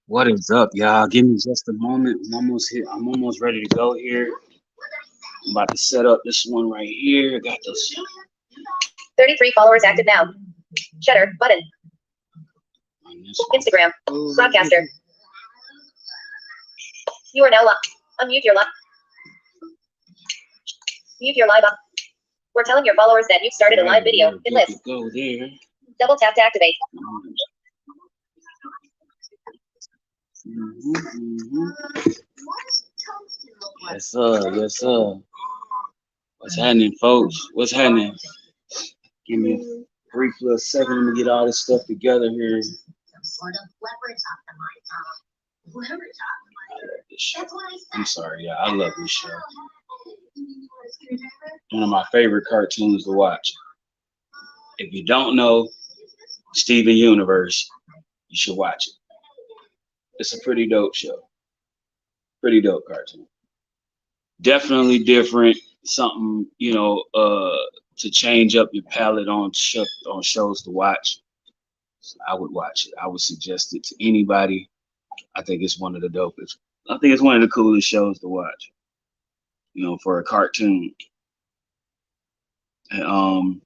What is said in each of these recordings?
What is up, y'all? Give me just a moment. I'm almost here. I'm almost ready to go here. I'm about to set up this one right here. I got this. 33 followers active now. Cheddar button. Instagram. Broadcaster. You are now live. Unmute your live. Mute your live up. We're telling your followers that you've started a live video. Hit list. Go there. Double tap to activate. Yes, sir. Yes, sir. What's happening, folks? What's happening? Give me a brief little second. Let me get all this stuff together here. I'm sorry, yeah, I love this show. One of my favorite cartoons to watch. If you don't know Steven Universe, you should watch it. It's a pretty dope show. Pretty dope cartoon. Definitely different. Something, to change up your palette on shows to watch. So I would watch it. I would suggest it to anybody. I think it's one of the dopest. I think it's one of the coolest shows to watch. For a cartoon. And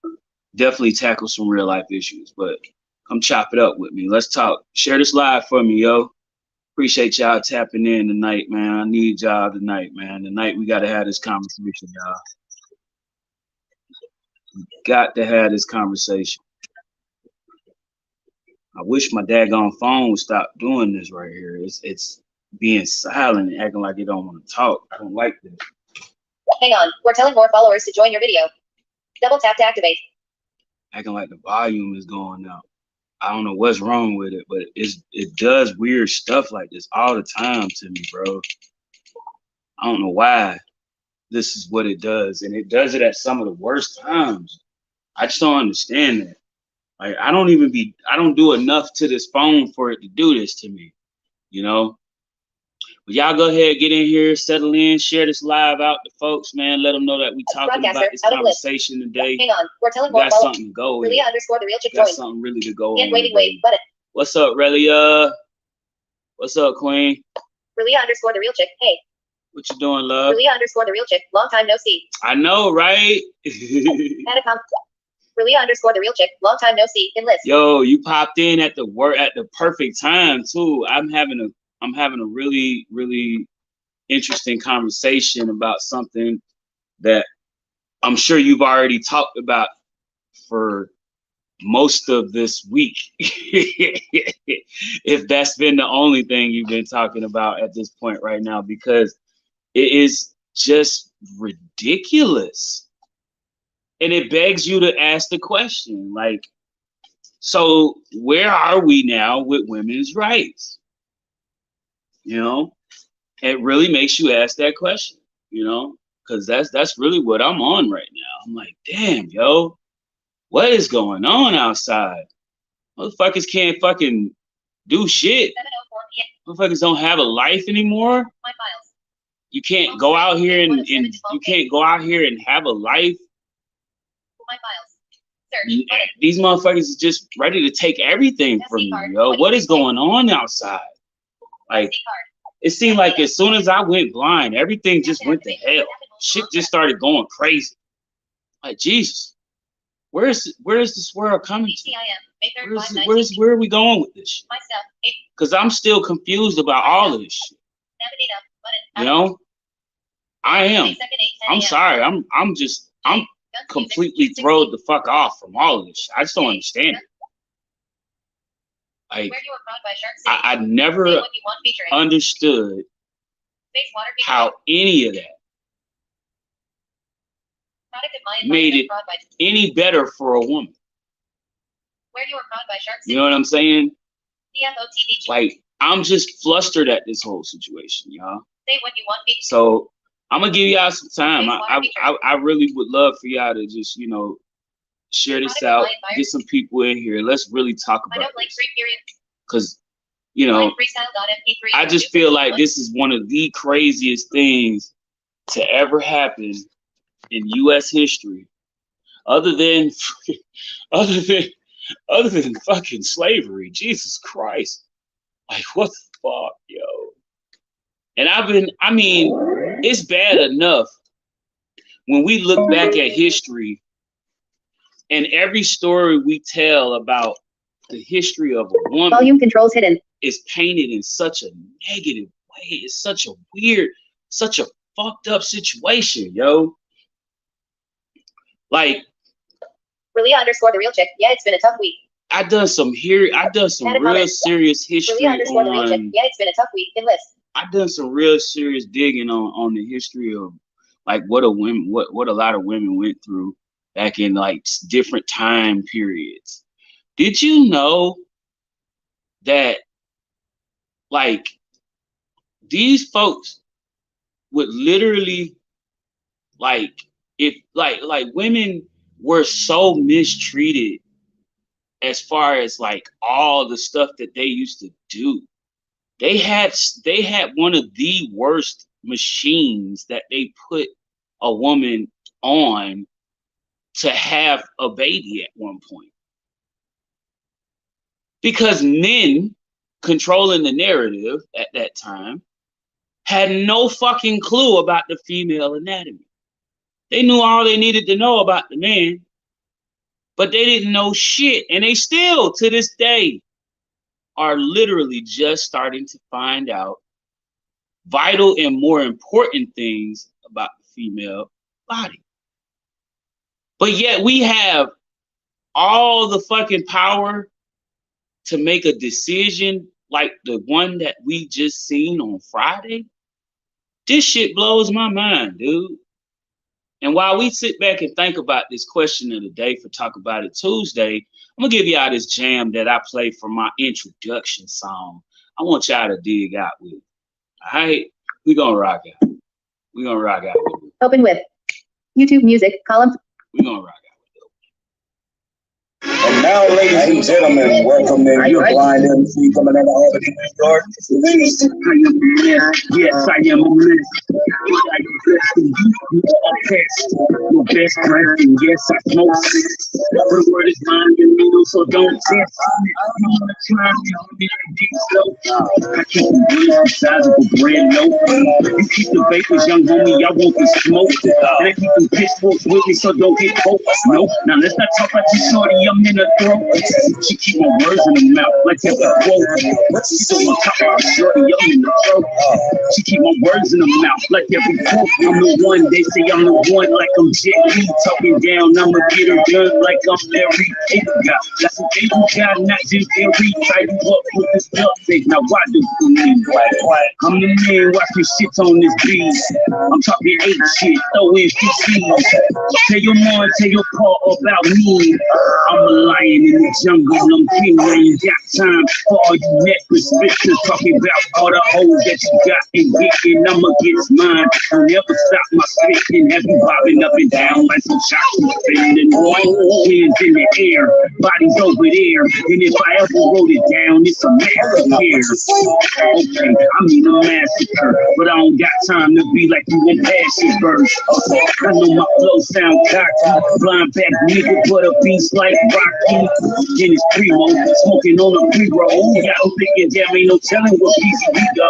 definitely tackle some real life issues. But come chop it up with me. Let's talk. Share this live for me, yo. Appreciate y'all tapping in tonight, man. I need y'all tonight, man. Tonight we gotta have this conversation, y'all. We got to have this conversation. I wish my daggone phone would stop doing this right here. It's being silent and acting like it don't want to talk. I don't like this. Hang on. We're telling more followers to join your video. Double tap to activate. Acting like the volume is going out. I don't know what's wrong with it, but it does weird stuff like this all the time to me, bro. I don't know why this is what it does, and it does it at some of the worst times. I just don't understand that. Like I don't do enough to this phone for it to do this to me, But y'all go ahead, get in here, settle in, share this live out to folks, man. Let them know that we talking about this conversation today. Hang on, we're telling more got something to go with. Got something really to go on. Wait button. What's up, Relia? What's up, Queen? Relia_the_real_chick. Hey. What you doing, love? Relia_the_real_chick. Long time no see. I know, right? Add a comment. Relia_the_real_chick. Long time no see. In list. Yo, you popped in at the perfect time too. I'm having a really, really interesting conversation about something that I'm sure you've already talked about for most of this week. If that's been the only thing you've been talking about at this point right now, because it is just ridiculous. And it begs you to ask the question, like, so where are we now with women's rights? It really makes you ask that question, because that's really what I'm on right now. I'm like, damn, yo, what is going on outside? Motherfuckers can't fucking do shit. Motherfuckers don't have a life anymore. You can't go out here and you can't go out here and have a life. These motherfuckers is just ready to take everything from you, yo. What is going on outside? Like, it seemed like as soon as I went blind, everything just went to hell. Shit just started going crazy. Like, Jesus, where is this world coming to? Where are we going with this shit? Because I'm still confused about all of this shit. I am. I'm sorry. I'm completely thrown the fuck off from all of this shit. I just don't understand it. Like, I never understood how any of that made it any better for a woman. You know what I'm saying? Like, I'm just flustered at this whole situation, y'all. So I'm gonna give y'all some time. I really would love for y'all to just, share this out, get some people in here. Let's really talk about this. Because, I just feel like this is one of the craziest things to ever happen in U.S. history. other than other than other than fucking slavery. Jesus Christ. Like what the fuck, yo? And I mean, it's bad enough when we look back at history and every story we tell about the history of a woman Volume controls hidden. is painted in such a negative way. It's such a weird, such a fucked up situation, yo. Like Relia underscore the real chick. Yeah, it's been a tough week. I done some Add a real comment. serious history Relia underscore the real chick. on. Yeah, it's been a tough week. In list. I done some real serious digging on the history of like what a women what a lot of women went through back in like different time periods. Did you know that like these folks would literally like if like women were so mistreated as far as like all the stuff that they used to do. They had one of the worst machines that they put a woman on to have a baby at one point. Because men controlling the narrative at that time had no fucking clue about the female anatomy. They knew all they needed to know about the man, but they didn't know shit. And they still, to this day, are literally just starting to find out vital and more important things about the female body. But yet we have all the fucking power to make a decision like the one that we just seen on Friday. This shit blows my mind, dude. And while we sit back and think about this question of the day for Talk About It Tuesday, I'm gonna give y'all this jam that I play for my introduction song. I want y'all to dig out with it. All right, we gonna rock out. We gonna rock out with it. Open with YouTube music column. We gonna rock out. And now, ladies and gentlemen, welcome in your blind MC coming out of Albany, New York. Yes, I am a list. Like the best of you are best. Your best friend, and yes, I smoke. The word is mine, your needle, so don't test it. You wanna try me, I'm in a deep slow. I keep the breeze inside of a brand low. You keep the vapors, young homie, y'all want the smoke. And I keep them pitchforks with me, so don't get poked. No, now let's not talk about you, shorty, I'm in a throat. She keep my words in her mouth like that's a quote. She don't want to talk about shorty, I'm in the throat. She keep my words in her mouth like every quote. I'm the one, they say I'm the one, like I'm Jet Li. Talking down, I'ma get her done like I'm Larry Edgar. That's a able guy, not just every type you up with this love thing. Now why do you need I'm the man, watching shit on this beat. I'm talking 8 shit, throw in 15. Tell your mom, tell your pa about me. I'm a lion in the jungle, I'm king, I ain't got time for all you necklace bitches talking about all the hoes that you got and getting. I'ma get mine. Don't ever stop my spitting. Have you bobbing up and down like some shots you spinning. Hands in the air, bodies over there. And if I ever wrote it down, it's a massacre. Okay, I mean a massacre, but I don't got time to be like you and pass it first. I know my flow sound cocky, blind back nigga, but a beast like Rocky. Then it's Primo, smoking on a pre-roll. Got them thinking, damn, ain't no telling what piece we go.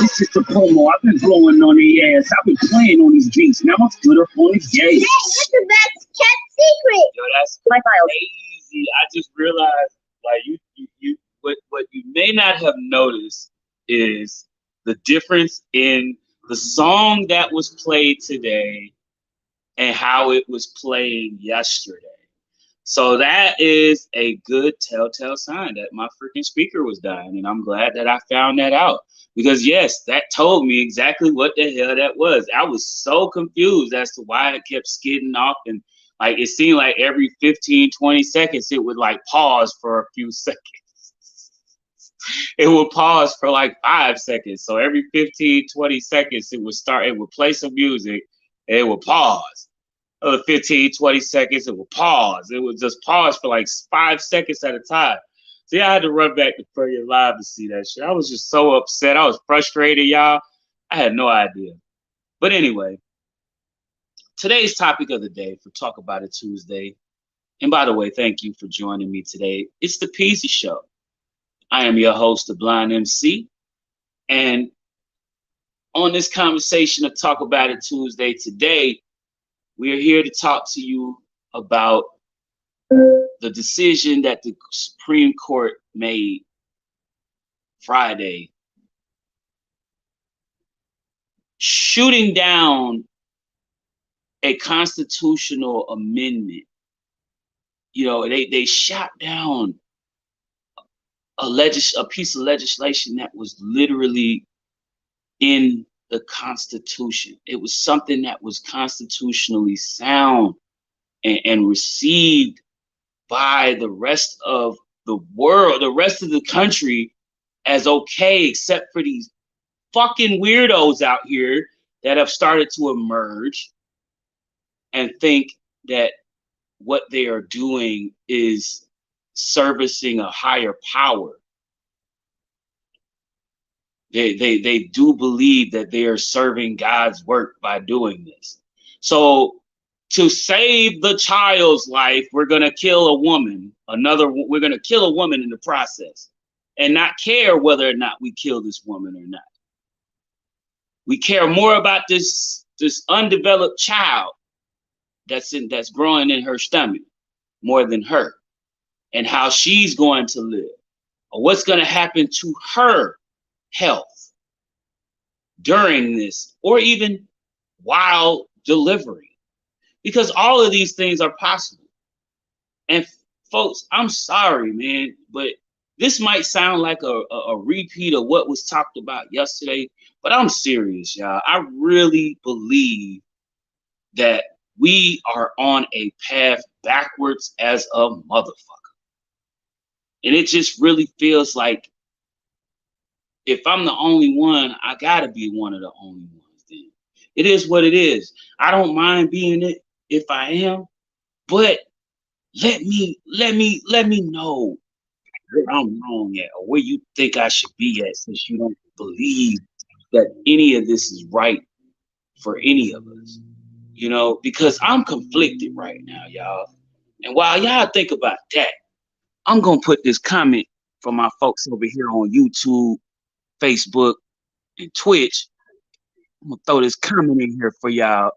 This is the promo, I've been blowing on the ass. I've been playing on these beats, now I'm stood up on these gates. That's the best kept secret. Yo, that's My files. crazy. I just realized, like, what you may not have noticed is the difference in the song that was played today and how it was played yesterday. So that is a good telltale sign that my freaking speaker was dying, and I'm glad that I found that out. Because yes, that told me exactly what the hell that was. I was so confused as to why it kept skidding off, and like it seemed like every 15, 20 seconds it would like pause for a few seconds. It would pause for like 5 seconds. So every 15, 20 seconds it would play some music, and it would pause. Another 15, 20 seconds, it would pause. It would just pause for like 5 seconds at a time. So yeah, I had to run back to Furrier Live to see that shit. I was just so upset. I was frustrated, y'all. I had no idea. But anyway, today's topic of the day for Talk About It Tuesday. And by the way, thank you for joining me today. It's the Peasy Show. I am your host, the Blind MC. And on this conversation of Talk About It Tuesday today, we are here to talk to you about the decision that the Supreme Court made Friday, shooting down a constitutional amendment. You know, they shot down a piece of legislation that was literally in the Constitution. It was something that was constitutionally sound and received by the rest of the world, the rest of the country, as okay, except for these fucking weirdos out here that have started to emerge and think that what they are doing is servicing a higher power. They do believe that they are serving God's work by doing this. So to save the child's life, we're gonna kill a woman. We're gonna kill a woman in the process, and not care whether or not we kill this woman or not. We care more about this undeveloped child that's growing in her stomach more than her, and how she's going to live, or what's going to happen to her health during this, or even while delivery, because all of these things are possible. And folks, I'm sorry, man, but this might sound like a repeat of what was talked about yesterday, but I'm serious, y'all. I really believe that we are on a path backwards as a motherfucker. And it just really feels like if I'm the only one, I gotta be one of the only ones then. It is what it is. I don't mind being it if I am, but let me know where I'm wrong at, or where you think I should be at, since you don't believe that any of this is right for any of us. You know, because I'm conflicted right now, y'all. And while y'all think about that, I'm gonna put this comment from my folks over here on YouTube, Facebook, and Twitch. I'm gonna throw this comment in here for y'all,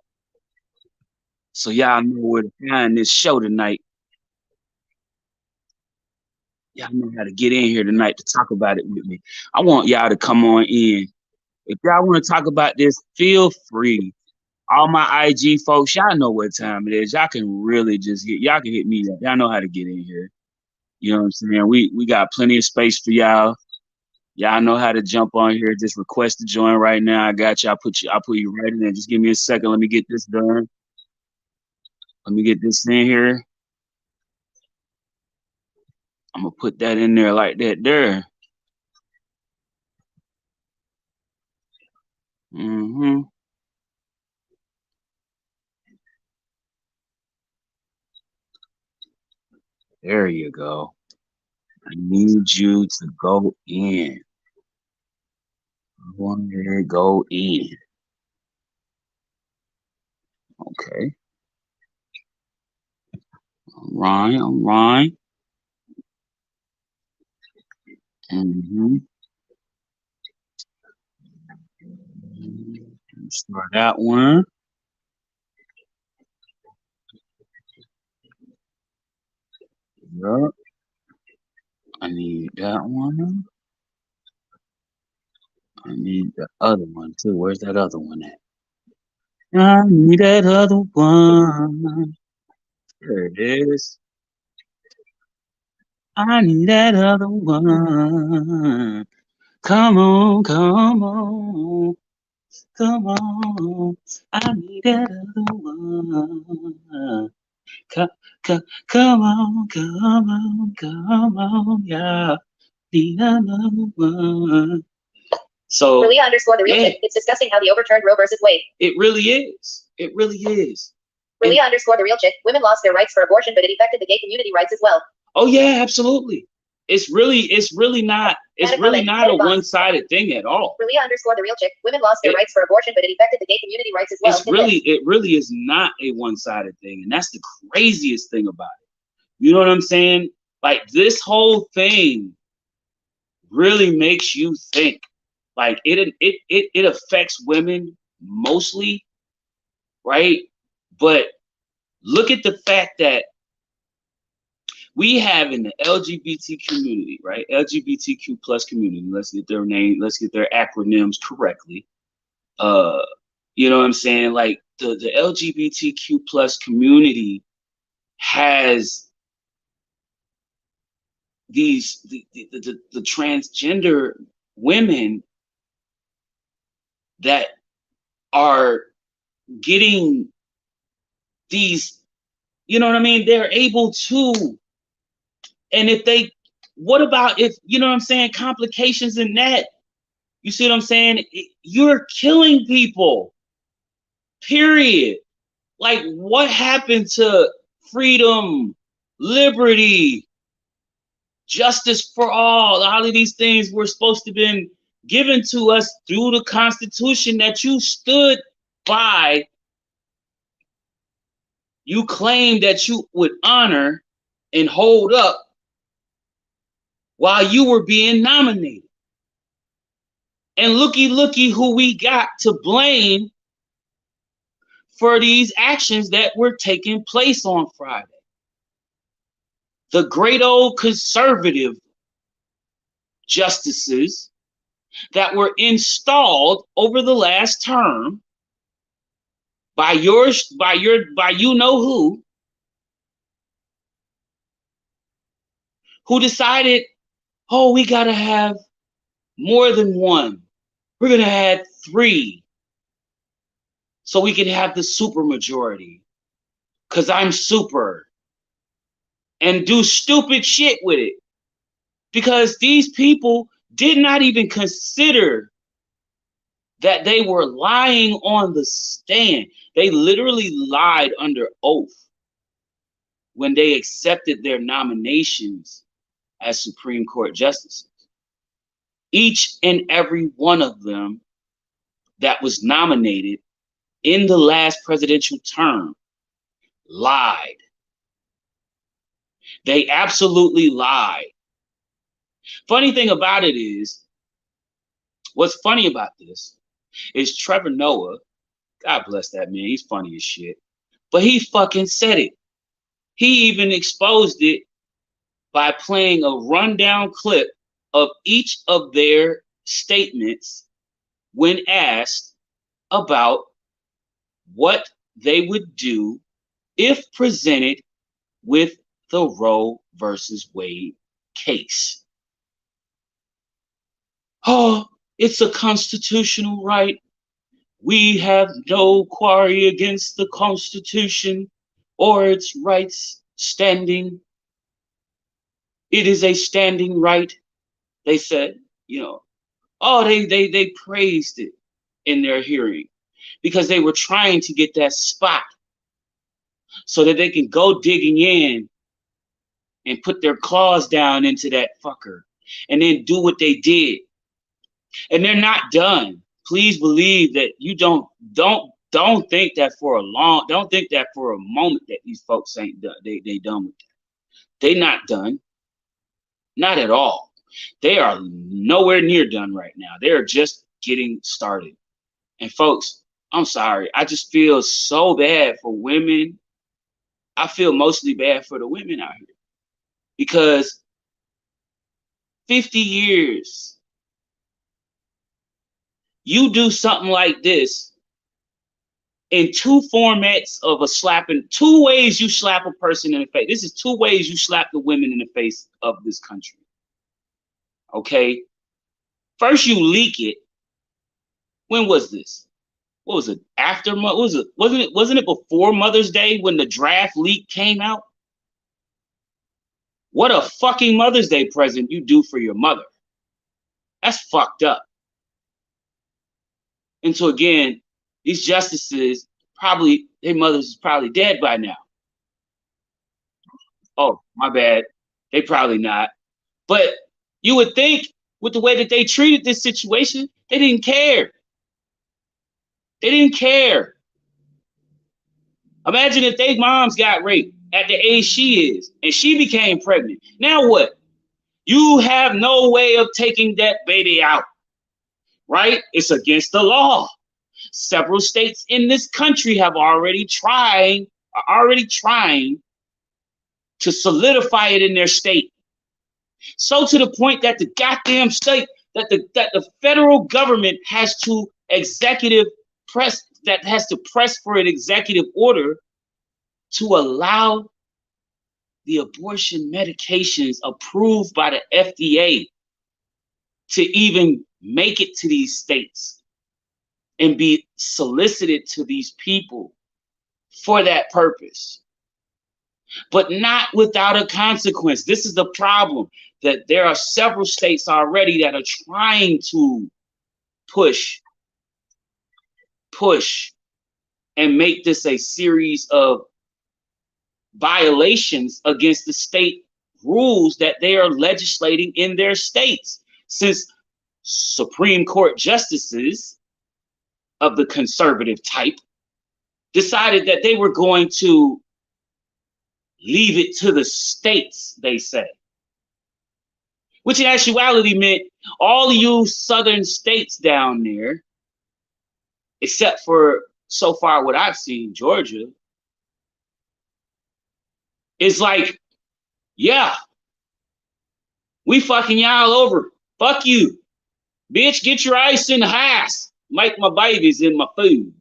so y'all know where to find this show tonight. Y'all know how to get in here tonight to talk about it with me. I want y'all to come on in. If y'all want to talk about this, feel free. All my IG folks, y'all know what time it is. Y'all can really y'all can hit me up. Y'all know how to get in here. You know what I'm saying? We got plenty of space for y'all. Y'all know how to jump on here. Just request to join right now. I got you. I'll put you right in there. Just give me a second. Let me get this done. Let me get this in here. I'm gonna put that in there like that there. Mm-hmm. There you go. I need you to go in. Go ahead, go in. Okay. All right. Mm-hmm. Start that one. Yep. I need that one. I need the other one too. Where's that other one at? I need that other one. There it is. I need that other one. Come on, come on, come on. I need that other one. Come on, come on, yeah. Need another one. So Malia underscore the real chick. It's discussing how the overturned Roe versus Wade. It really is. It really is. Malia underscore the real chick. Women lost their rights for abortion, but it affected the gay community rights as well. Oh yeah, absolutely. it's really not a one-sided thing at all. Malia underscore the real chick. Women lost their rights for abortion, but it affected the gay community rights as well. It really is not a one-sided thing, and that's the craziest thing about it. You know what I'm saying? Like, this whole thing really makes you think. Like, it affects women mostly, right? But look at the fact that we have in the LGBT community, right? LGBTQ plus community. Let's get their name. Let's get their acronyms correctly. You know what I'm saying? Like, the LGBTQ plus community has these the transgender women that are getting these, you know what I mean? They're able to, and if they, what about if, you know what I'm saying, complications in that? You see what I'm saying? You're killing people, period. Like, what happened to freedom, liberty, justice for all of these things were supposed to have been given to us through the Constitution that you stood by. You claimed that you would honor and hold up while you were being nominated. And looky who we got to blame for these actions that were taking place on Friday. The great old conservative justices that were installed over the last term by you know who decided, oh, we gotta have more than one. We're gonna have 3 so we can have the super majority, because I'm super, and do stupid shit with it. Because these people did not even consider that they were lying on the stand. They literally lied under oath when they accepted their nominations as Supreme Court justices. Each and every one of them that was nominated in the last presidential term lied. They absolutely lied. Funny thing about it is, what's funny about this is Trevor Noah, God bless that man, he's funny as shit, but he fucking said it. He even exposed it by playing a rundown clip of each of their statements when asked about what they would do if presented with the Roe versus Wade case. Oh, it's a constitutional right. We have no quarry against the Constitution or its rights standing. It is a standing right, they said, you know. Oh, they praised it in their hearing because they were trying to get that spot so that they can go digging in and put their claws down into that fucker and then do what they did. And they're not done. Please believe that you don't think that for a moment that these folks ain't done. They done with that. They not done. Not at all. They are nowhere near done right now. They're just getting started. And folks, I'm sorry. I just feel so bad for women. I feel mostly bad for the women out here. Because 50 years, you do something like this in 2 formats of a slapping, 2 ways you slap a person in the face. This is 2 ways you slap the women in the face of this country. Okay? First, you leak it. When was this? What was it? After, what was it? Wasn't it before Mother's Day when the draft leak came out? What a fucking Mother's Day present you do for your mother. That's fucked up. And so again, these justices, probably, their mothers is probably dead by now. Oh, my bad. They probably not. But you would think with the way that they treated this situation, they didn't care. They didn't care. Imagine if their moms got raped at the age she is and she became pregnant. Now what? You have no way of taking that baby out, right? It's against the law. Several states in this country have are already trying to solidify it in their state. So to the point that the goddamn state, that the federal government has to press for an executive order to allow the abortion medications approved by the FDA to even make it to these states and be solicited to these people for that purpose. But not without a consequence. This is the problem, that there are several states already that are trying to push and make this a series of violations against the state rules that they are legislating in their states. Since Supreme Court justices of the conservative type decided that they were going to leave it to the states, they say. Which in actuality meant all of you southern states down there, except for so far what I've seen, Georgia, is like, yeah, we fucking y'all over. Fuck you. Bitch, get your ice in the house. Make my babies in my food.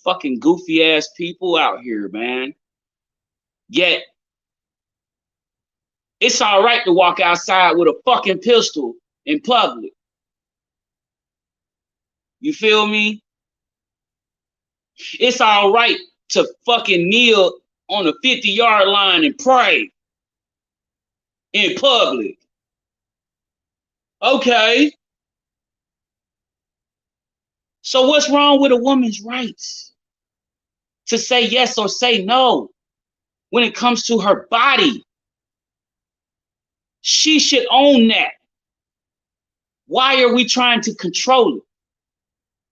Fucking goofy ass people out here, man. Yet, it's all right to walk outside with a fucking pistol in public. You feel me? It's all right to fucking kneel on a 50-yard line and pray in public. Okay. So what's wrong with a woman's rights to say yes or say no when it comes to her body? She should own that. Why are we trying to control it?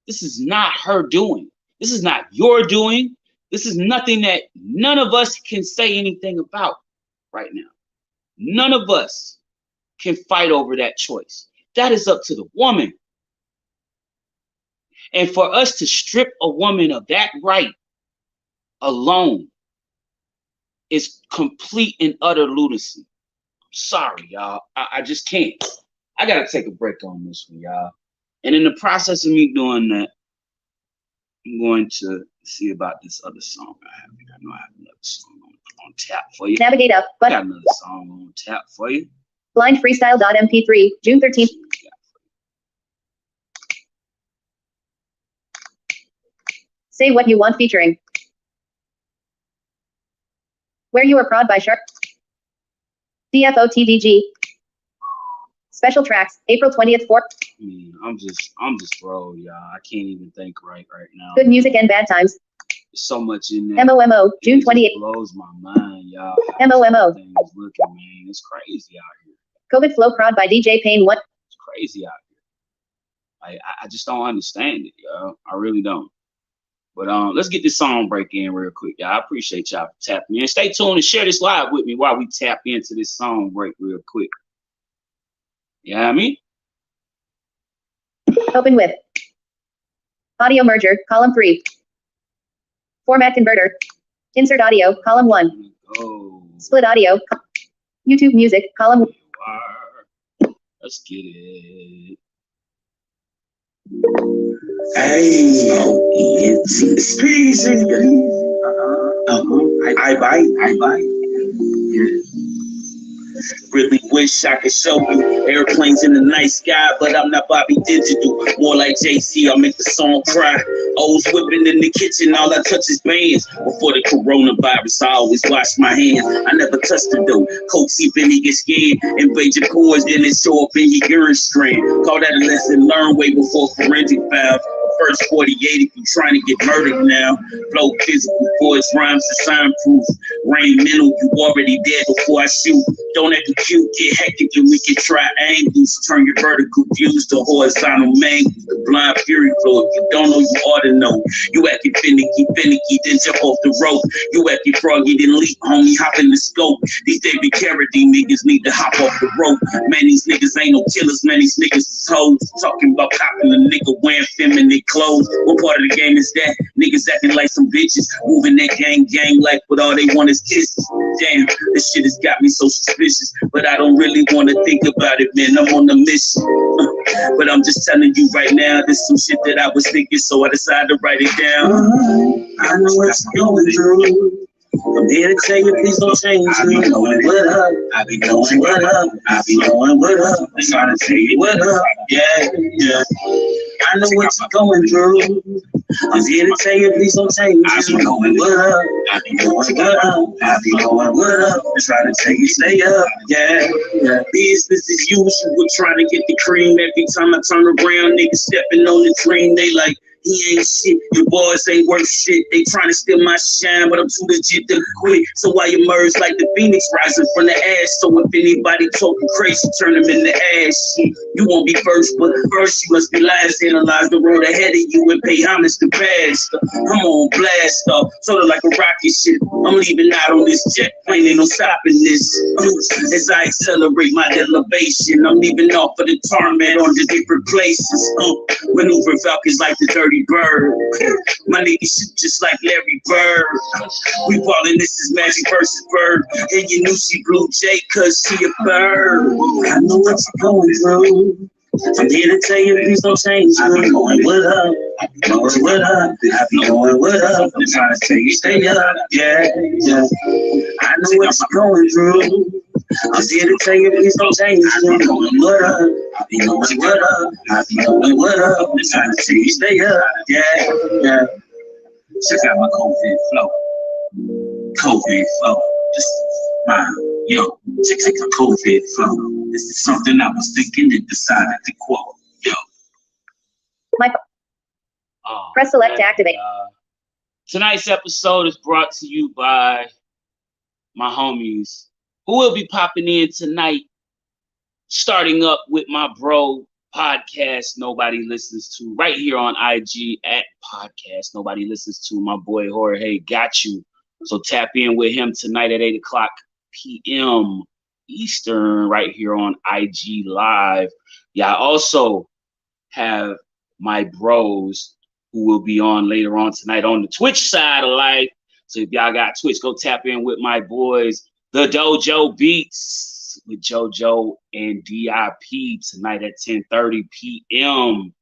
This is not her doing. This is not your doing. This is nothing that none of us can say anything about right now. None of us can fight over that choice. That is up to the woman. And for us to strip a woman of that right alone is complete and utter lunacy. Sorry, y'all. I just can't. I gotta take a break on this one, y'all. And in the process of me doing that, I'm going to see about this other song I have here. I know I have another song on tap for you. Navigate up. I got another song on tap for you. Blindfreestyle.mp3, June 13th. Say What You Want featuring. Where You Are Prod by Shark. DFOTDG. Special tracks, April 20th, 4th. I'm just rolled, y'all. I can't even think right now. Good music and bad times. There's so much in there. MOMO, June It 28th. blows my mind, y'all. MOMO. Things looking, man. It's crazy out here. COVID Flow Prod by DJ Payne 1. It's crazy out here. I just don't understand it, y'all. I really don't. But let's get this song break in real quick, y'all. I appreciate y'all for tapping in. Stay tuned and share this live with me while we tap into this song break real quick. You know what I mean? Open with. Audio merger, column 3. Format converter. Insert audio, column 1. Oh, Split audio. YouTube music, column 1. let's get it. Hey, it's peace. I bite. Yeah. Really wish I could show you airplanes in the night sky, but I'm not Bobby Digital. More like JC, I'll make the song cry. O's whipping in the kitchen, all I touch is bands. Before the coronavirus, I always wash my hands. I never touched the dough. Coke see Benny get scared. Invade your pores, then it show up in your urine strand. Call that a lesson learned way before forensic files. First 48 if you trying to get murdered now. Flow physical, voice rhymes to soundproof. Rain mental, you already dead before I shoot. Don't act cute, get hectic, and we can try angles. Turn your vertical views to horizontal angles. The blind fury flow. If you don't know, you ought to know. You acting finicky, then jump off the rope. You acting froggy, then leap, homie, hop in the scope. These David Carradine niggas need to hop off the rope. Man, these niggas ain't no killers, man, these niggas is hoes. Talking about copping a nigga wearing feminine clothes. What part of the game is that? Niggas acting like some bitches, moving that gang like but all they want is kisses. Damn, this shit has got me so suspicious, but I don't really want to think about it, man. I'm on a mission. But I'm just telling you right now, there's some shit that I was thinking, so I decided to write it down. I know what you're going through. I'm here to tell you, please don't change. I be knowing what up. I be knowing what up. I be knowing what up. I'm trying to tell you what up. Yeah. I know what you're going through. I'm here to tell you, please don't change. I be knowing what up. I be knowing what up. I be knowing what up. I'm trying to tell you, stay up. Yeah. Business as usual, trying to get the cream. Every time I turn around, niggas stepping on the dream. They like, he ain't shit, your boys ain't worth shit. They trying to steal my shine, but I'm too legit to quit. So I emerge like the phoenix rising from the ash. So if anybody talking crazy, turn them into ash. Shit, you won't be first, but first you must be last. Analyze the road ahead of you and pay homage to past. I'm on blast off, sort of like a rocket ship. I'm leaving out on this jet plane, ain't no stopping this. As I accelerate my elevation, I'm leaving off of the tarmac on the different places. Maneuver Falcons like the dirty bird. My niggas shoot just like Larry Bird. We ballin', this is Magic versus Bird. And you knew she Blue Jay cause she a bird. I know what you're going through. I'm here to tell you, please don't change. I be knowing what up. I be knowing what up. I be knowing what up. I'm trying to tell you, stay up. Yeah. I know what you're going through. I'm here to tell you, please don't change. I be knowing what up. I be knowing what up. I be knowing what up. I'm trying to tell you, stay up. Yeah. Check out my COVID flow. COVID flow. This is mine. Yo, check the COVID flow. This is something I was thinking and decided to quote. Yo. Michael. Press select to activate. Tonight's episode is brought to you by my homies who will be popping in tonight, starting up with my bro podcast Nobody Listens To, right here on IG at podcast Nobody Listens To. My boy Jorge got you. So tap in with him tonight at 8 o'clock p.m. Eastern, right here on IG Live. Yeah, I also have my bros who will be on later on tonight on the Twitch side of life. So if y'all got Twitch, go tap in with my boys, The Dojo Beats, with JoJo and DIP tonight at 10:30 p.m.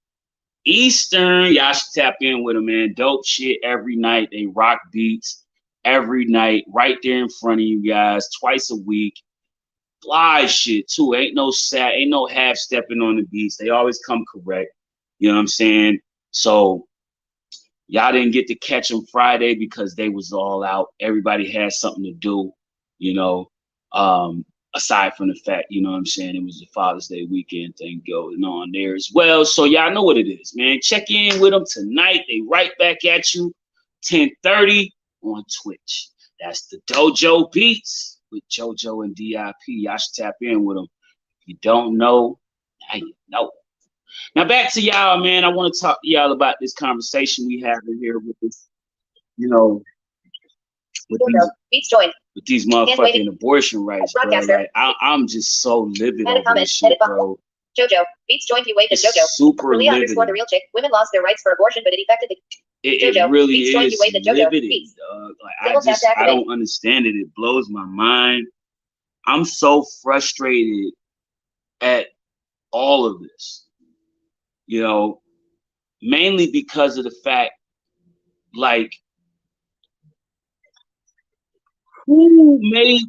Eastern. Y'all should tap in with them, man. Dope shit every night. They rock beats every night, right there in front of you guys, twice a week. Fly shit too. Ain't no half stepping on the beats. They always come correct. You know what I'm saying? So y'all didn't get to catch them Friday because they was all out. Everybody had something to do, you know. Aside from the fact, you know what I'm saying, it was the Father's Day weekend thing going on there as well. So y'all know what it is, man. Check in with them tonight. They right back at you, 10:30 on Twitch. That's the Dojo Beats with JoJo and DIP. Y'all should tap in with them. If you don't know, now you know. Now back to y'all, man. I want to talk to y'all about this conversation we have in here with this, you know, with these motherfucking abortion rights, bro. Like, I'm just so livid over this shit, bro. JoJo, Beats joined you, wait, the JoJo. Super Leon livid. underscore the real chick. Women lost their rights for abortion, but it affected the It really is livid, dog. Like, I don't understand it. It blows my mind. I'm so frustrated at all of this, you know, mainly because of the fact, like, who made,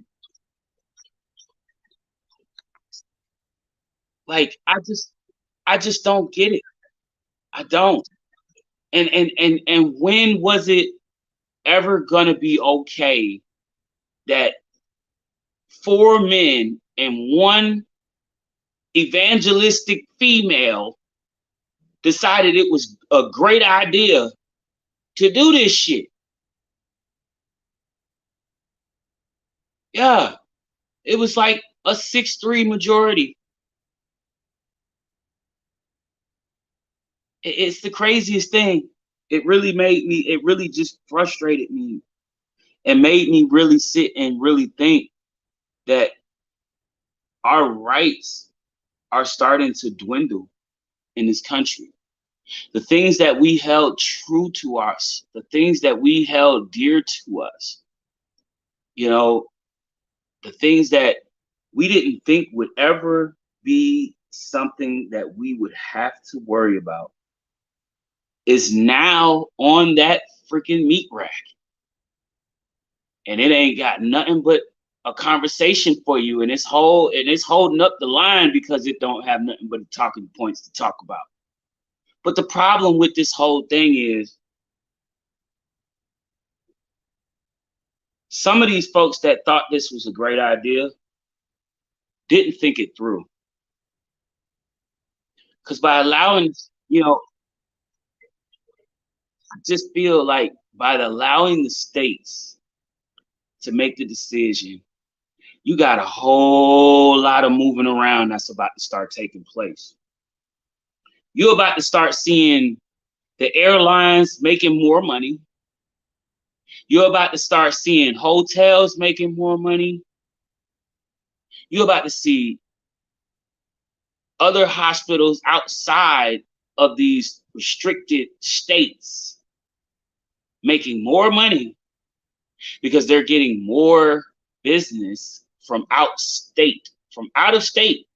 like, I just don't get it. I don't. And when was it ever gonna be okay that 4 men and 1 evangelistic female decided it was a great idea to do this shit? Yeah, it was like a 6-3 majority. It's the craziest thing. It really just frustrated me and made me really sit and really think that our rights are starting to dwindle in this country. The things that we held true to us, the things that we held dear to us, you know, the things that we didn't think would ever be something that we would have to worry about is now on that freaking meat rack. And it ain't got nothing but a conversation for you, and it's holding up the line because it don't have nothing but talking points to talk about. But the problem with this whole thing is some of these folks that thought this was a great idea didn't think it through. Because by allowing, I just feel like by allowing the states to make the decision, you got a whole lot of moving around that's about to start taking place. You're about to start seeing the airlines making more money. You're about to start seeing hotels making more money. You're about to see other hospitals outside of these restricted states making more money because they're getting more business from out of state,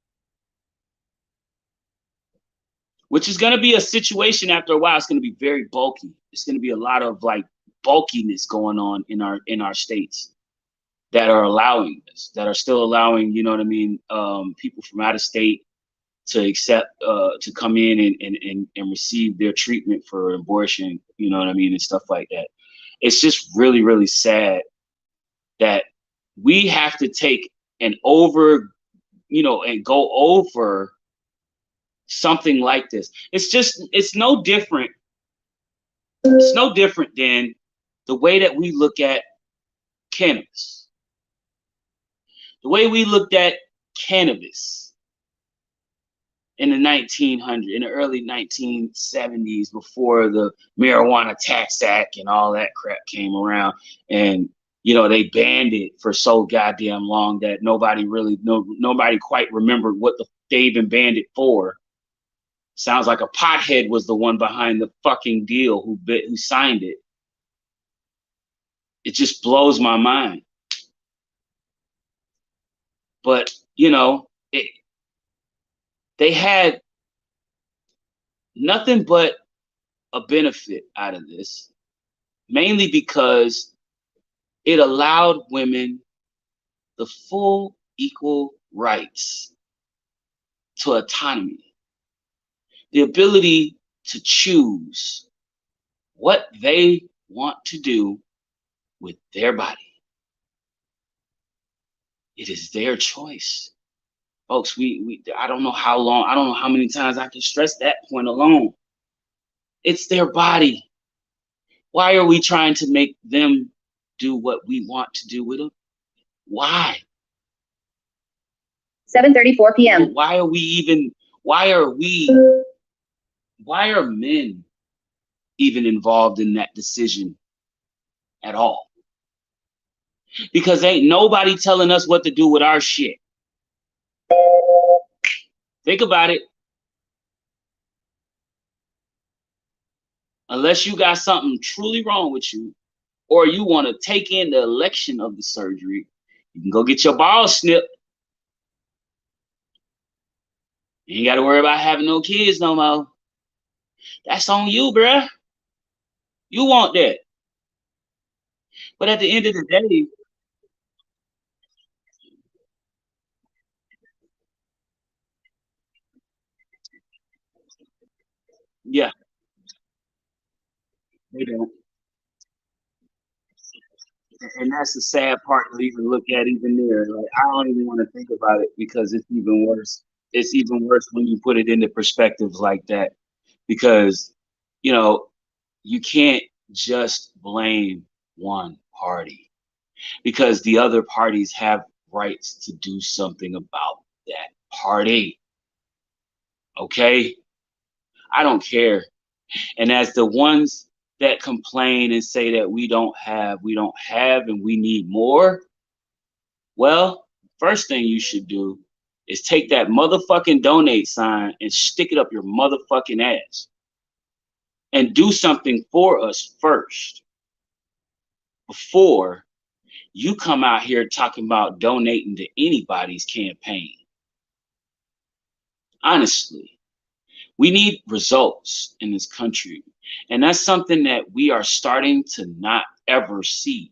which is going to be a situation after a while. It's going to be very bulky. It's going to be a lot of like bulkiness going on in our states that are allowing this, that are still allowing, people from out of state to accept, to come in and receive their treatment for abortion, and stuff like that. It's just really, really sad that we have to take and go over something like this. It's no different. It's no different than the way that we look at cannabis. The way we looked at cannabis in the early 1970s, before the Marijuana Tax Act and all that crap came around, and they banned it for so goddamn long that nobody quite remembered what they even banned it for. Sounds like a pothead was the one behind the fucking deal who signed it. It just blows my mind. But they had nothing but a benefit out of this, mainly because it allowed women the full equal rights to autonomy, the ability to choose what they want to do with their body. It is their choice. Folks, I don't know how many times I can stress that point alone. It's their body. Why are we trying to make them do what we want to do with them? Why? 7:34 p.m. Why are men even involved in that decision at all? Because ain't nobody telling us what to do with our shit. Think about it. Unless you got something truly wrong with you, or you want to take in the election of the surgery, you can go get your balls snipped. You ain't got to worry about having no kids no more. That's on you, bruh. You want that. But at the end of the day, yeah, they don't. And that's the sad part to even look at even there. Like, I don't even want to think about it because it's even worse. It's even worse when you put it into perspectives like that. Because, you can't just blame one party, because the other parties have rights to do something about that party. Okay? I don't care. And as the ones that complain and say that we don't have, and we need more, well, first thing you should do is take that motherfucking donate sign and stick it up your motherfucking ass and do something for us first before you come out here talking about donating to anybody's campaign. Honestly, we need results in this country. And that's something that we are starting to not ever see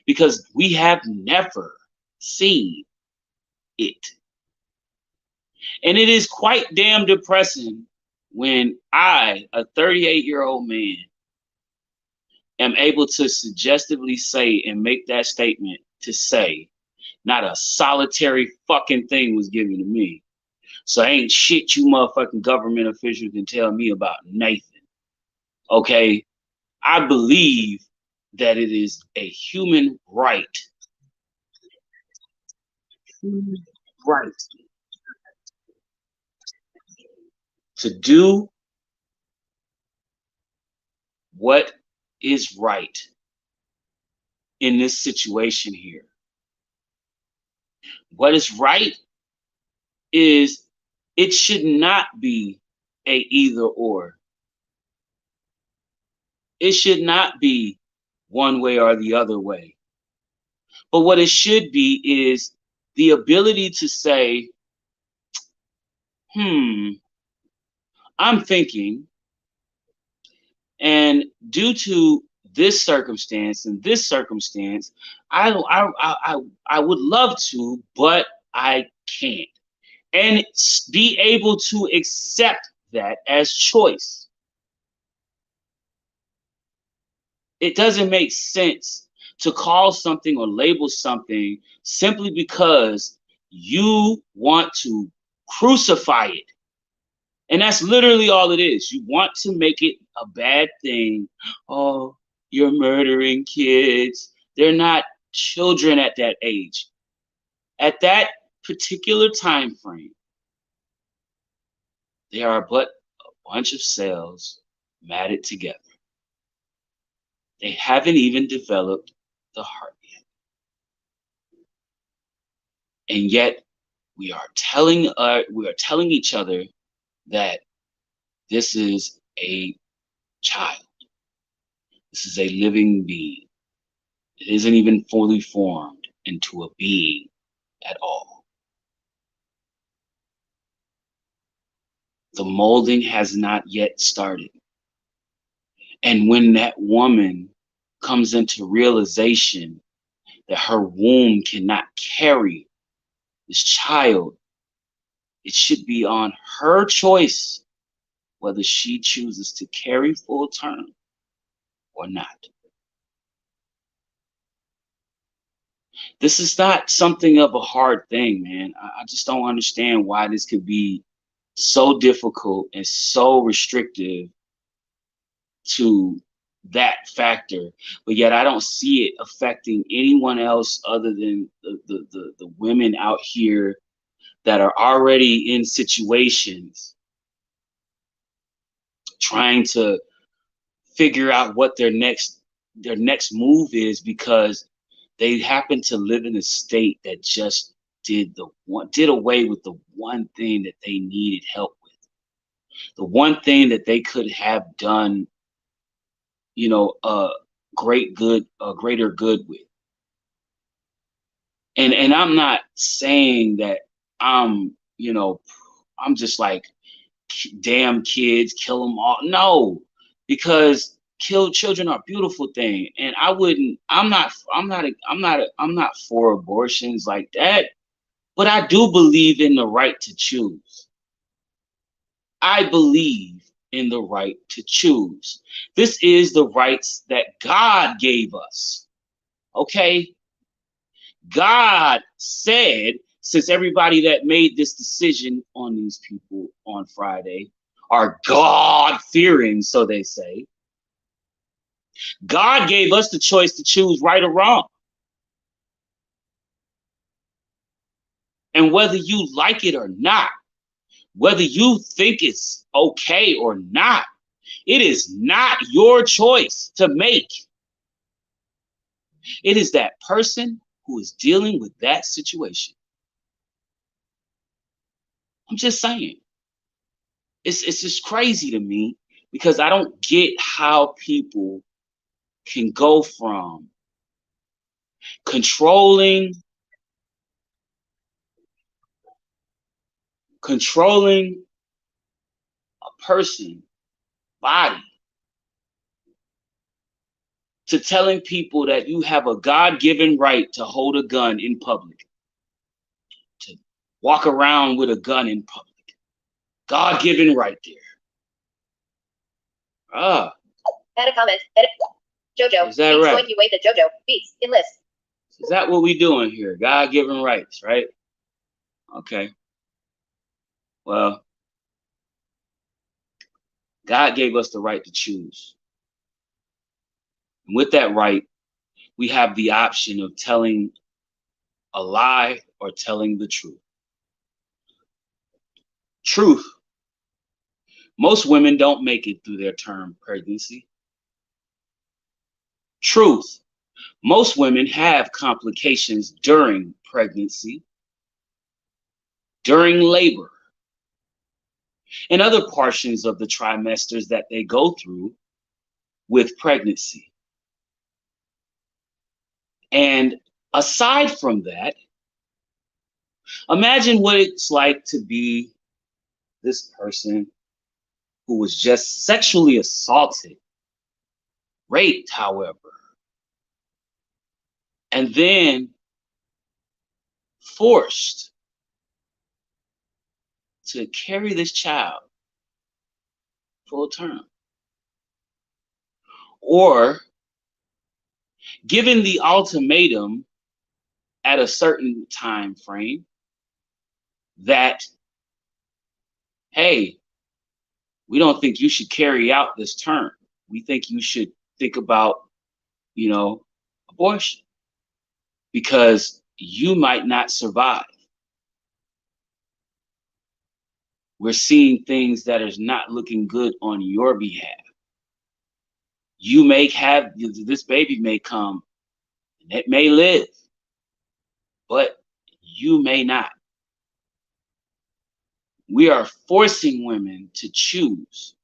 because we have never seen it. And it is quite damn depressing when I, a 38-year-old man, am able to suggestively say and make that statement to say, not a solitary fucking thing was given to me. So ain't shit you motherfucking government officials can tell me about Nathan. Okay? I believe that it is a human right. Right. To do what is right in this situation here. What is right is it should not be a either or. It should not be one way or the other way. But what it should be is the ability to say, I'm thinking, and due to this circumstance and this circumstance, I would love to, but I can't. And be able to accept that as choice. It doesn't make sense to call something or label something simply because you want to crucify it. And that's literally all it is. You want to make it a bad thing. Oh, you're murdering kids. They're not children at that age. At that particular time frame, they are but a bunch of cells matted together. They haven't even developed the heart yet. And yet we are telling each other that this is a child. This is a living being. It isn't even fully formed into a being at all. The molding has not yet started. And when that woman comes into realization that her womb cannot carry this child, it should be on her choice whether she chooses to carry full term or not. This is not something of a hard thing, man. I just don't understand why this could be so difficult and so restrictive to that factor, but yet I don't see it affecting anyone else other than the women out here that are already in situations trying to figure out what their next move is because they happen to live in a state that just did away with the one thing that they needed help with, the one thing that they could have done, greater good with. And I'm not saying that I'm just like, damn kids, kill them all. No, because children are a beautiful thing, and I'm not for abortions like that, but I do believe in the right to choose. I believe in the right to choose. This is the rights that God gave us. Okay? God said, since everybody that made this decision on these people on Friday are God-fearing, so they say, God gave us the choice to choose right or wrong. And whether you like it or not, whether you think it's okay or not, it is not your choice to make. It is that person who is dealing with that situation. I'm just saying. It's just crazy to me because I don't get how people can go from controlling a person body to telling people that you have a God-given right to hold a gun in public, to walk around with a gun in public. God-given right there. Add a comment. Edit. JoJo. Is that Beats right? going you wait the JoJo. Beats. In list. Is that what we doing here? God-given rights, right? Okay. Well, God gave us the right to choose. And with that right, we have the option of telling a lie or telling the truth. Truth. Most women don't make it through their term pregnancy. Truth. Most women have complications during pregnancy, during labor, and other portions of the trimesters that they go through with pregnancy. And aside from that, imagine what it's like to be this person who was just sexually assaulted, raped, however, and then forced to carry this child full term. Or given the ultimatum at a certain time frame that, hey, we don't think you should carry out this term. We think you should think about, abortion because you might not survive. We're seeing things that is not looking good on your behalf. You may have, this baby may come and it may live, but you may not. We are forcing women to choose.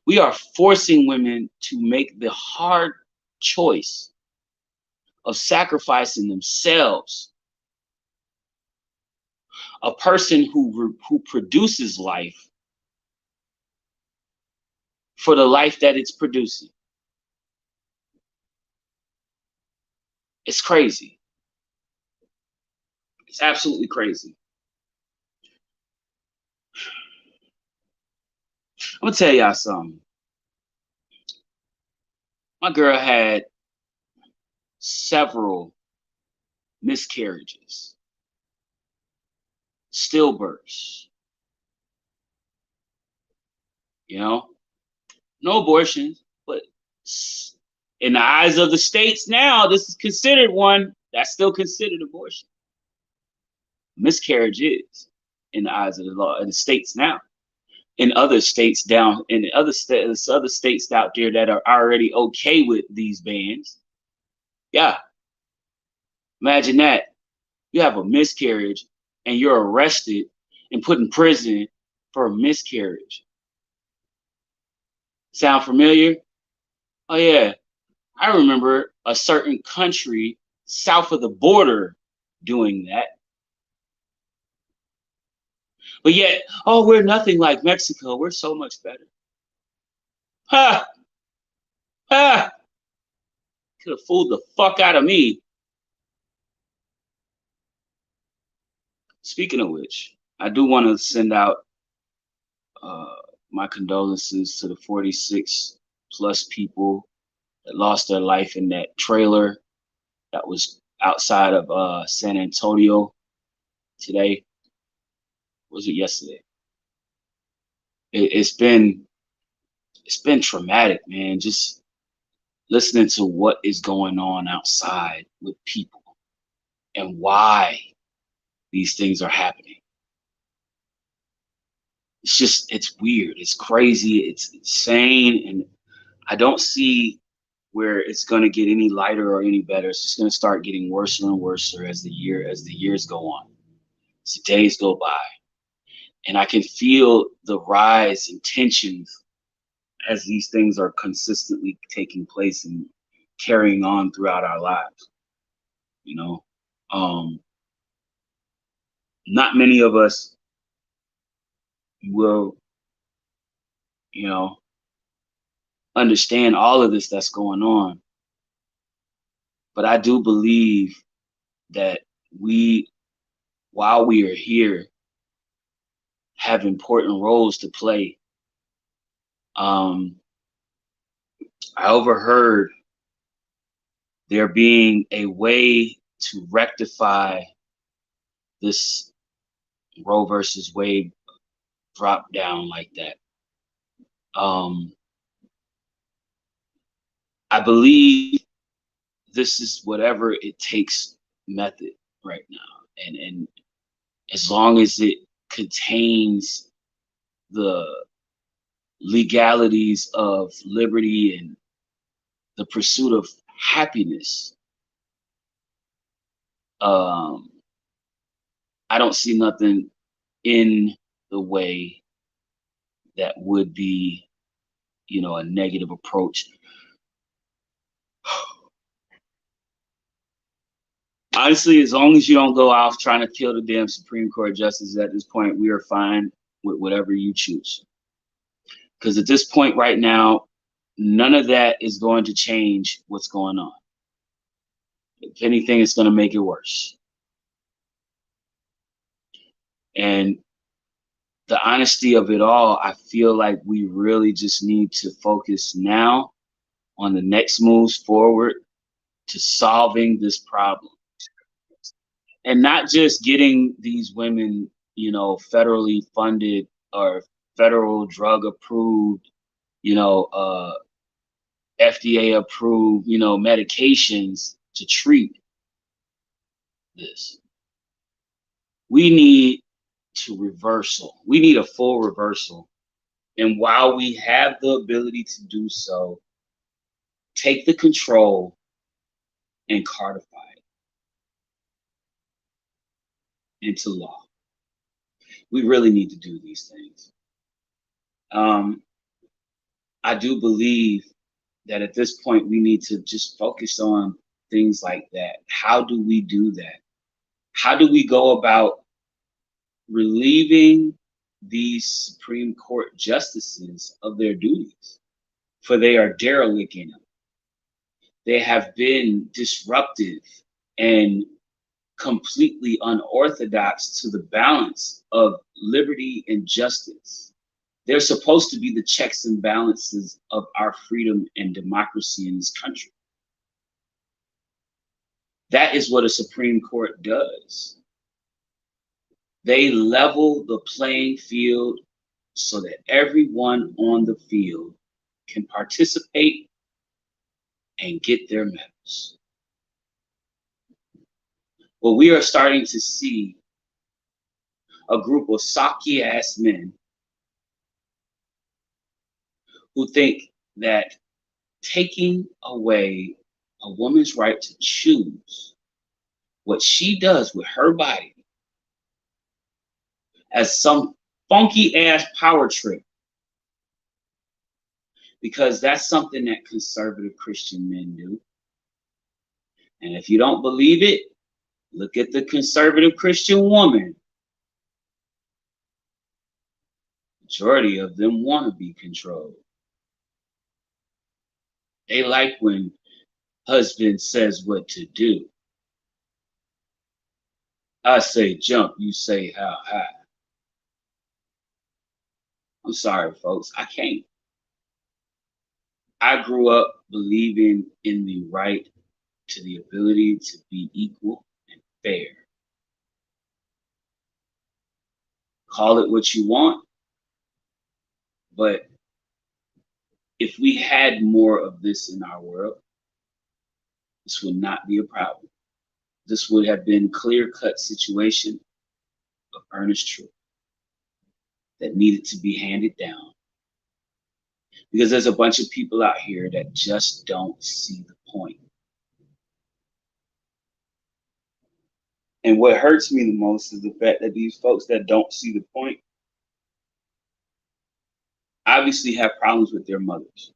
We are forcing women to make the hard choice of sacrificing themselves. A person who produces life for the life that it's producing. It's crazy. It's absolutely crazy. I'm gonna tell y'all something. My girl had several miscarriages, stillbirths, no abortions, but in the eyes of the states now, this is considered one. That's still considered abortion. Miscarriage is in the eyes of the law in the states now. In other states other states out there that are already okay with these bans. Yeah. Imagine that. You have a miscarriage and you're arrested and put in prison for a miscarriage. Sound familiar? Oh yeah. I remember a certain country south of the border doing that. But yet, we're nothing like Mexico. We're so much better. Ha! Ha! Could have fooled the fuck out of me. Speaking of which, I do want to send out my condolences to the 46 plus people that lost their life in that trailer that was outside of San Antonio today. Was it yesterday? It's been traumatic, man. Just listening to what is going on outside with people and why these things are happening. It's weird, it's crazy, it's insane, and I don't see where it's going to get any lighter or any better. It's just going to start getting worse and worse as the years go on, as the days go by, and I can feel the rise in tensions as these things are consistently taking place and carrying on throughout our lives. You know, not many of us will, you know, understand all of this that's going on, but I do believe that we, while we are here, have important roles to play. I overheard there being a way to rectify this Roe versus Wade drop down like that. I believe this is whatever it takes method right now, and as long as it contains the legalities of liberty and the pursuit of happiness, I don't see nothing in the way that would be, you know, a negative approach. Honestly, as long as you don't go off trying to kill the damn Supreme Court justices at this point, we are fine with whatever you choose. Because at this point right now, none of that is going to change what's going on. If anything, it's going to make it worse. And the honesty of it all, I feel like we really just need to focus now on the next moves forward to solving this problem. And not just getting these women, you know, federally funded or federal drug approved, you know, FDA approved, you know, medications to treat this. We need we need a full reversal. And while we have the ability to do so, take the control and codify it into law. We really need to do these things. I do believe that at this point we need to just focus on things like that. How do we do that? How do we go about relieving these Supreme Court justices of their duties? For they are derelict in them. They have been disruptive and completely unorthodox to the balance of liberty and justice. They're supposed to be the checks and balances of our freedom and democracy in this country. That is what a Supreme Court does. They level the playing field so that everyone on the field can participate and get their medals. Well, we are starting to see a group of socky ass men who think that taking away a woman's right to choose what she does with her body as some funky ass power trip, because that's something that conservative Christian men do. And if you don't believe it, look at the conservative Christian woman. Majority of them want to be controlled. They like when husband says what to do. I say jump, you say how high. I'm sorry, folks, I can't. I grew up believing in the right to the ability to be equal and fair. Call it what you want, but if we had more of this in our world, this would not be a problem. This would have been a clear-cut situation of earnest truth that needed to be handed down. Because there's a bunch of people out here that just don't see the point. And what hurts me the most is the fact that these folks that don't see the point obviously have problems with their mothers.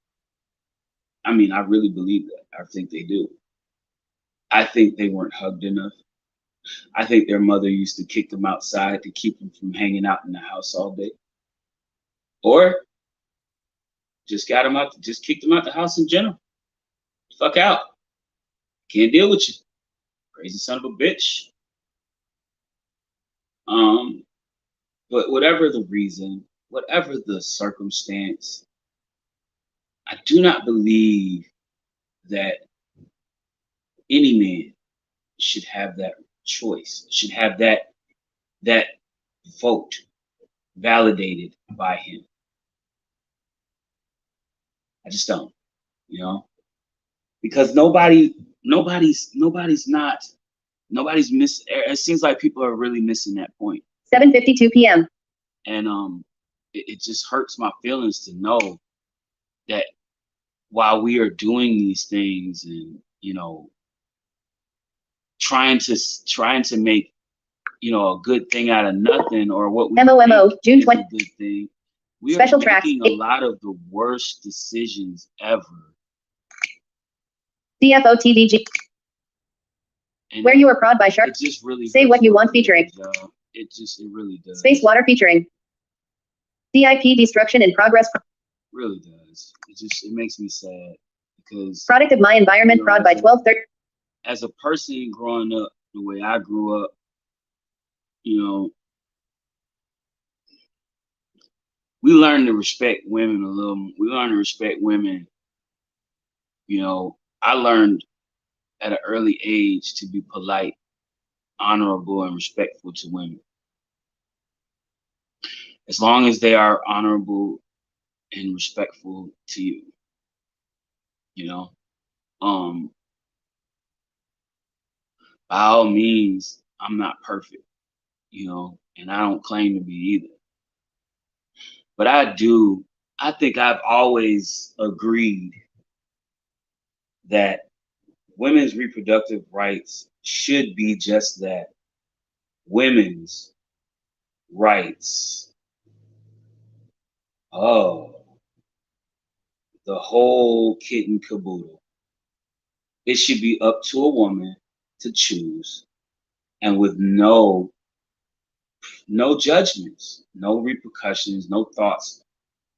I mean, I really believe that. I think they do. I think they weren't hugged enough. I think their mother used to kick them outside to keep them from hanging out in the house all day. Or just kicked them out the house in general. Fuck out. Can't deal with you. Crazy son of a bitch. But whatever the reason, whatever the circumstance, I do not believe that any man should have that choice, should have that vote validated by him. I just don't, because it seems like people are really missing that point. 7:52 p.m. And it just hurts my feelings to know that while we are doing these things and trying to make a good thing out of nothing, or what we MOMO, think June is 20. a good thing, we Special are tracks. making a lot of the worst decisions ever. CFO TVG. And Where you are prod by Shark. it just really Say hurts what you my want featuring. feelings, y'all. It really does. Space Water featuring. CIP destruction in progress. Really does. It makes me sad because Product of my environment prod by 12:30. as a person growing up the way I grew up, we learn to respect women a little. We learn to respect women. I learned at an early age to be polite, honorable, and respectful to women. As long as they are honorable and respectful to you. By all means, I'm not perfect, and I don't claim to be either. But I think I've always agreed that women's reproductive rights should be just that, women's rights. Oh, the whole kit and caboodle. It should be up to a woman to choose, and with no judgments, no repercussions, no thoughts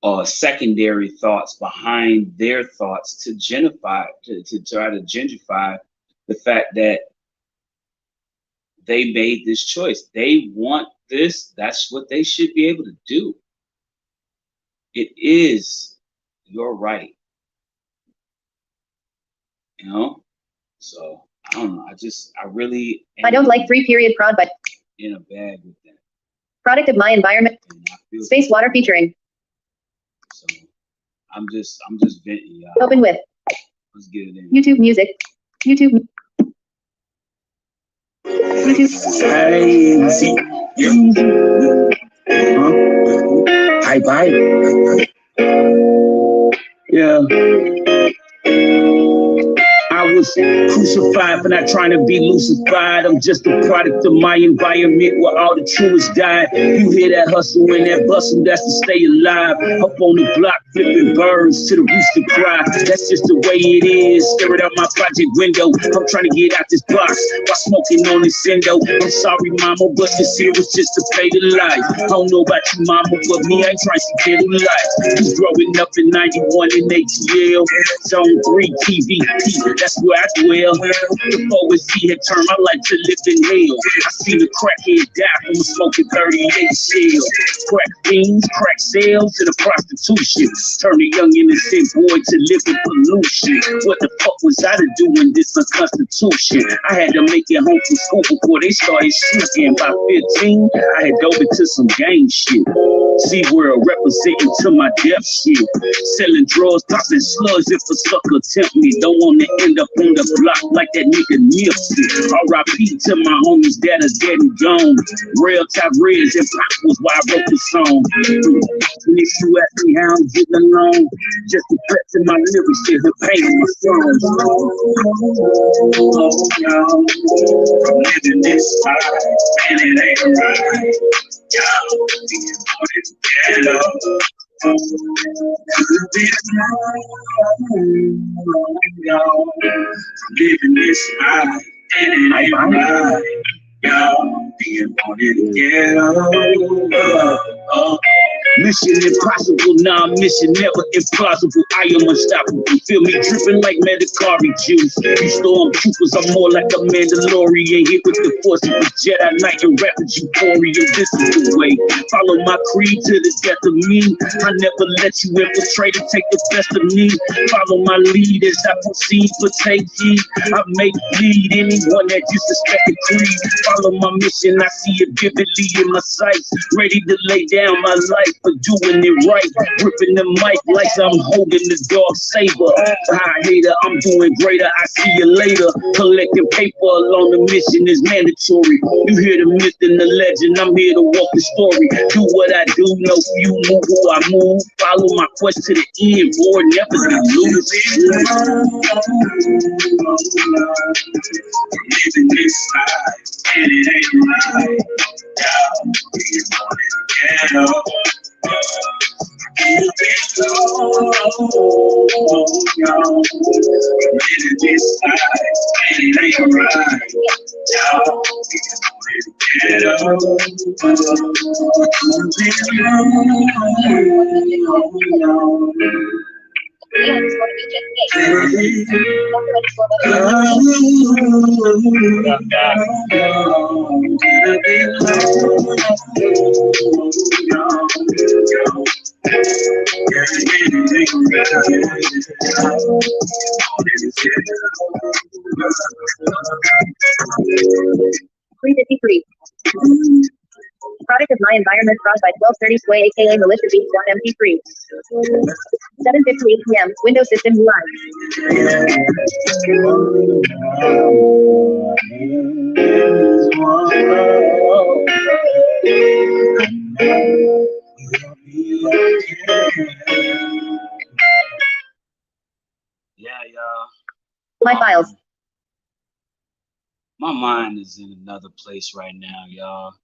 or secondary thoughts behind their thoughts to try to gentrify the fact that they made this choice. They want this. That's what they should be able to do. It is your right. So I don't know. I really I don't like 3 prod by. in a bag with that. Product of my environment. Space Water featuring. So I'm just venting, y'all. Open with. Let's get it in. YouTube music. YouTube. Hey, see, Hi, bye. Yeah. I was crucified for not trying to be lucified. I'm just a product of my environment where all the truest died. You hear that hustle and that bustle, that's to stay alive. Up on the block, flipping birds to the rooster cry. That's just the way it is. Stare out my project window. I'm trying to get out this box while smoking on this endo. I'm sorry, mama, but this here was just to pay the life. I don't know about you, mama, but me, I ain't trying to get a life. Just growing up in 91 in ATL. Zone 3 TVP. That's where I dwell. Before he had turned my life to live in hell. I seen a crackhead die from smoking 38 shells. Crack fiends, crack sales, and a prostitution. Turn a young innocent boy to live in pollution. What the fuck was I to do in this unconstitution? I had to make it home from school before they started shooting. By 15, I had dove into some gang shit. See world representing to my death shit. Selling drugs, popping slugs if a sucker tempt me. Don't wanna end up on the block like that nigga Nipsey. R.I.P. to my homies that are dead and gone. Real top reds and pop was why I wrote the song. And if you ask me how I'm getting along, just expressing my lyrics to the pain in my songs. I'm living this life, and it ain't right. Y'all, get up. Could be wrong, living this life, and it ain't right. Y'all, being wanted to get up. Mission impossible, nah, mission never implausible. I am unstoppable. Feel me dripping like Medicari juice. You stormtroopers, I'm more like a Mandalorian. Hit with the force of a Jedi Knight and rapid euphoria. This is the way. Follow my creed to the death of me. I never let you infiltrate and take the best of me. Follow my lead as I proceed, but take heed. I make bleed anyone that disrespect the creed. Follow my mission, I see it vividly in my sights. Ready to lay down my life for doing it right. Gripping the mic like I'm holding the dark saber. Hi hater, I'm doing greater, I see you later. Collecting paper along the mission is mandatory. You hear the myth and the legend, I'm here to walk the story. Do what I do, know you move who I move. Follow my quest to the end, boy, never be lose. Living this life, and it ain't right. Get up. Living this life, and it ain't right. Get up. $3.53. Product of my environment crossed by 1230 Sway aka Militia Beats 1 MP3. 7:58 p.m. Windows system live. Yeah, y'all. My files. My mind is in another place right now, y'all.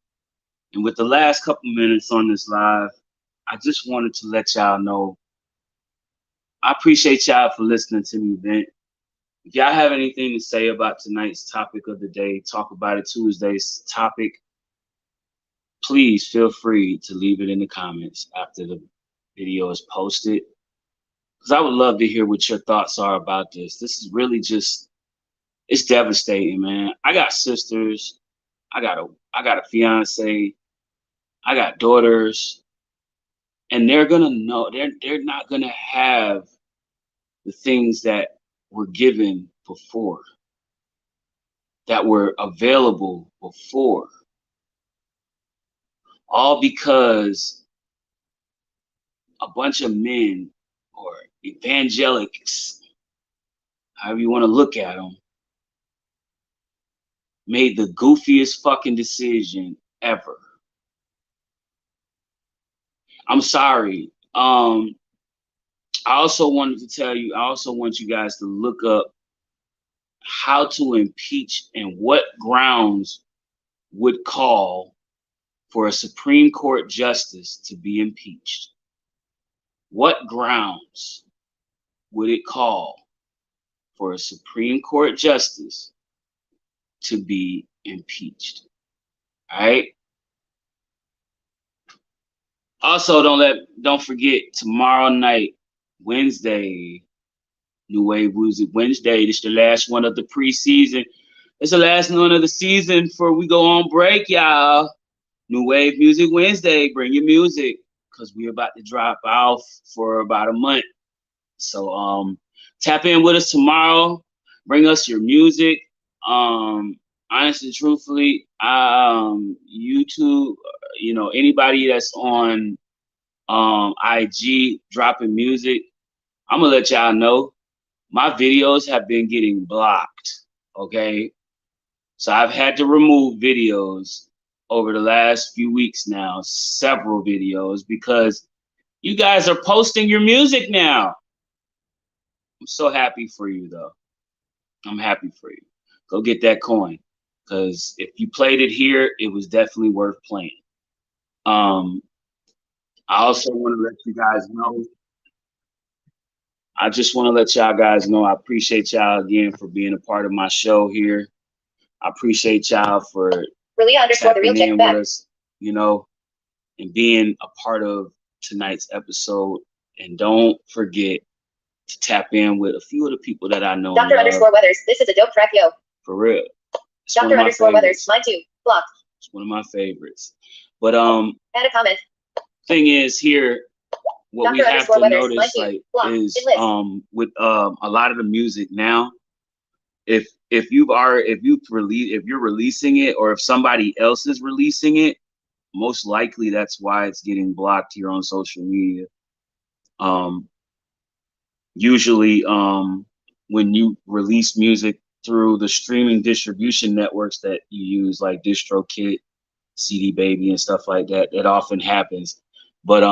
And with the last couple minutes on this live, I just wanted to let y'all know I appreciate y'all for listening to the event. If y'all have anything to say about tonight's topic of the day, Talk About It Tuesday's topic, please feel free to leave it in the comments after the video is posted. Because I would love to hear what your thoughts are about this. This is really just, it's devastating, man. I got sisters. I got a fiance. I got daughters. And they're gonna know, they're not gonna have the things that were given before, that were available before. All because a bunch of men or evangelics, however you want to look at them, made the goofiest fucking decision ever. I'm sorry. I also wanted to tell you, I also want you guys to look up how to impeach and what grounds would call for a Supreme Court justice to be impeached. What grounds would it call for a Supreme Court justice to be impeached? All right. Also, don't forget tomorrow night, Wednesday, New Wave Music Wednesday. This is the last one of the preseason. It's the last one of the season before we go on break, y'all. New Wave Music Wednesday. Bring your music, because we're about to drop off for about a month. So tap in with us tomorrow. Bring us your music. Honestly, truthfully, YouTube, anybody that's on IG dropping music, I'm gonna let y'all know my videos have been getting blocked. Okay, so I've had to remove videos over the last few weeks now, several videos, because you guys are posting your music now. I'm so happy for you though. I'm happy for you. Go get that coin, because if you played it here, it was definitely worth playing. Um, I also want to let you guys know. I just want to let y'all guys know I appreciate y'all again for being a part of my show here. I appreciate y'all for Relia underscore the real tapping check in back. with us, you know, and being a part of tonight's episode. And don't forget to tap in with a few of the people that I know and Doctor love. underscore Weathers. This is a dope track, yo. For real. It's one Doctor of my underscore Weathers. favorites. Mine too. Blocked. It's one of my favorites. But Add a comment. thing is here, what we Doctor have underscore to Weathers. Mine notice too. like Blocked. is In list. with a lot of the music now, if you're releasing it, or if somebody else is releasing it, most likely that's why it's getting blocked here on social media. Um, Usually, when you release music through the streaming distribution networks that you use, like DistroKid, CD Baby, and stuff like that, that often happens. But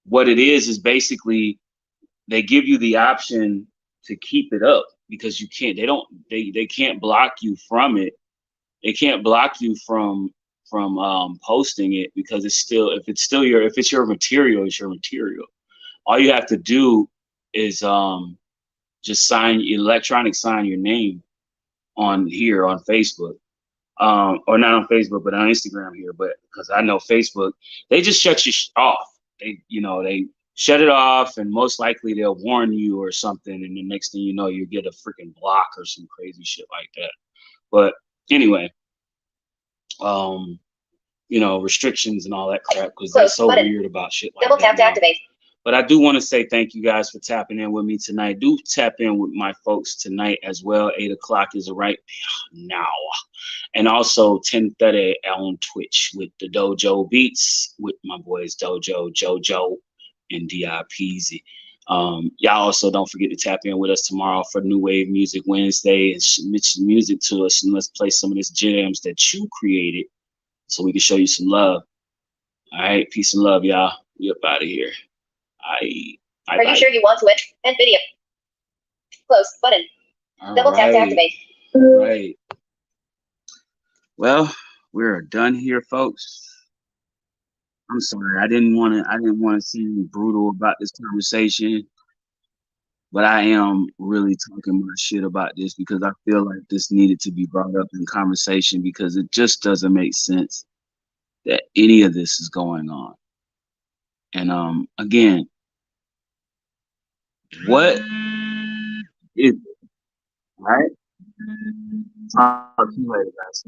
what it is basically they give you the option to keep it up, because you can't. They can't block you from it. They can't block you from posting it, because if it's your material, it's your material. All you have to do is just electronic sign your name on here on Facebook, or not on Facebook, but on Instagram here. But because I know Facebook, they just shut you off. They shut it off, and most likely they'll warn you or something, and the next thing you know, you get a freaking block or some crazy shit like that. But anyway, um, restrictions and all that crap, because they're Close so button. weird about shit like Double that tap to now. activate. But I do want to say thank you guys for tapping in with me tonight. Do tap in with my folks tonight as well. 8 o'clock is right now. And also 10:30 on Twitch with the Dojo Beats with my boys Dojo, Jojo, and DIPZ. Y'all also don't forget to tap in with us tomorrow for New Wave Music Wednesday and submit some music to us, and let's play some of this jams that you created so we can show you some love. All right, peace and love, y'all. We up out of here. Are you sure you want to end video? Close button. Double tap to activate. Right. Well, we're done here, folks. I'm sorry. I didn't want to seem brutal about this conversation, but I am really talking my shit about this because I feel like this needed to be brought up in conversation, because it just doesn't make sense that any of this is going on. And again, what is right? Talk to you later, guys.